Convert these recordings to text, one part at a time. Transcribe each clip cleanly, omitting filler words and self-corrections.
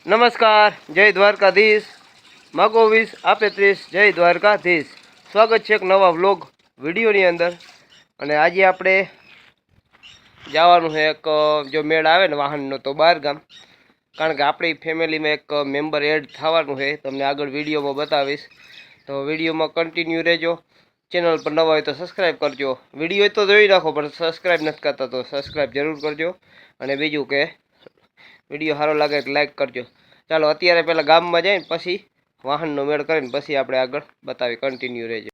નમસ્કાર, જય દ્વારકાધીશ. માગો 20 આપે 30. જય દ્વારકાધીશ. સ્વાગત છે એક નવા વ્લોગ વિડીયોની અંદર. અને આજે આપણે જવાનું છે એક જો મેળ આવે ને વાહનનો તો બહાર ગામ, કારણ કે આપણી ફેમિલીમાં એક મેમ્બર એડ થવાનું છે. તમને આગળ વિડીયોમાં બતાવીશ, તો વિડીયોમાં કન્ટિન્યુ રહેજો. ચેનલ પર નવા હોય તો સબસ્ક્રાઈબ કરજો. વિડીયો તો જોઈ રાખો, પણ સબસ્ક્રાઈબ નથી કરતા તો સબસ્ક્રાઈબ જરૂર કરજો. અને બીજું કે વિડીયો સારો લાગે તો લાઈક કરજો. ચાલો અત્યારે પહેલાં ગામમાં જઈને પછી વાહનનો મેળ કરીને પછી આપણે આગળ બતાવી. કન્ટિન્યુ રહેજો.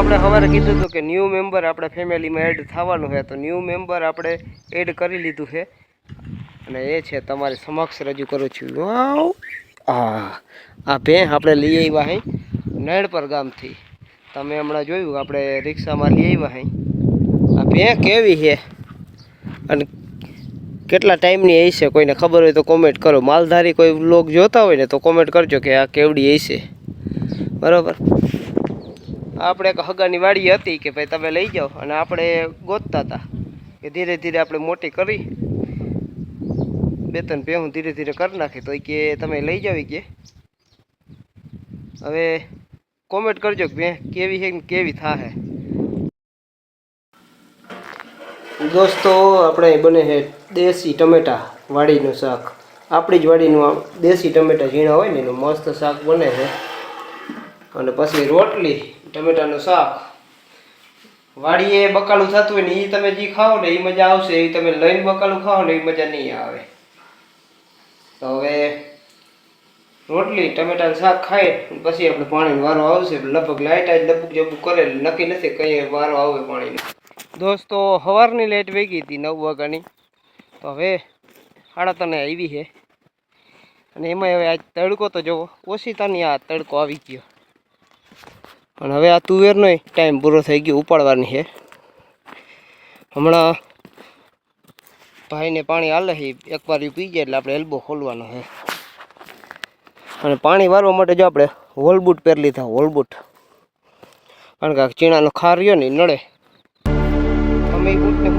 આપણે સવારે કીધું હતું કે ન્યૂ મેમ્બર આપણે ફેમિલીમાં એડ થવાનું છે, તો ન્યૂ મેમ્બર આપણે એડ કરી લીધું છે. અને એ છે તમારી સમક્ષ રજૂ કરું છું. આ ભેં આપણે લઈ આવ્યા હઈ નળપર ગામથી. તમે હમણાં જોયું આપણે રિક્ષામાં લઈ આવ્યા હઈ. આ ભેં કેવી છે અને કેટલા ટાઈમની હશે કોઈને ખબર હોય તો કોમેન્ટ કરો. માલધારી કોઈ વ્લોગ જોતા હોય ને તો કોમેન્ટ કરજો કે આ કેવડી હશે. બરાબર. આપણે એક હગાની વાડી હતી કે ભાઈ તમે લઈ જાઓ, અને આપણે ગોતતા હતા કે ધીરે ધીરે આપણે મોટી કરી 2-3 ભેહું ધીરે ધીરે કરી નાખી, તો કે તમે લઈ જાવ કે. હવે કોમેન્ટ કરજો કે ભેં કેવી છે ને કેવી થાહે. દોસ્તો આપણે બને છે દેશી ટમેટા વાડીનું શાક. આપણી જ વાડીનું દેશી ટમેટા ઝીણા હોય ને એનું મસ્ત શાક બને છે. અને પછી રોટલી ટમેટાનું શાક. વાડીએ બકાલું થતું હોય ને એ તમે જે ખાઓ ને એ મજા આવશે, એ તમે લઈને બકાલું ખાઓ ને એ મજા નહીં આવે. તો હવે રોટલી ટમેટાનું શાક ખાઈ પછી આપણે પાણીનો વારો આવશે. લગભગ લાઇટ આજ લપુક જપુક કરે, નક્કી નથી કઈ વારો આવે પાણીનો. દોસ્તો સવારની લાઇટ વહી ગઈ હતી 9 વાગ્યાની, તો હવે 3:30 આવી છે. અને એમાં હવે આજ તડકો તો જુઓ, ઓછી તાની આ તડકો આવી ગયો. અને હવે આ તુવેરનો ટાઈમ પૂરો થઈ ગયો, ઉપાડવાની છે. હમણાં ભાઈને પાણી હાલે છે, એકવાર પી જાય એટલે આપણે એલ્બો ખોલવાનો છે. અને પાણી વારવા માટે જો આપણે હોલબૂટ પહેરી લીધા, હોલબૂટ. કારણ કે ચીણાનો ખાર રહ્યો ને નડે. અમે બૂટને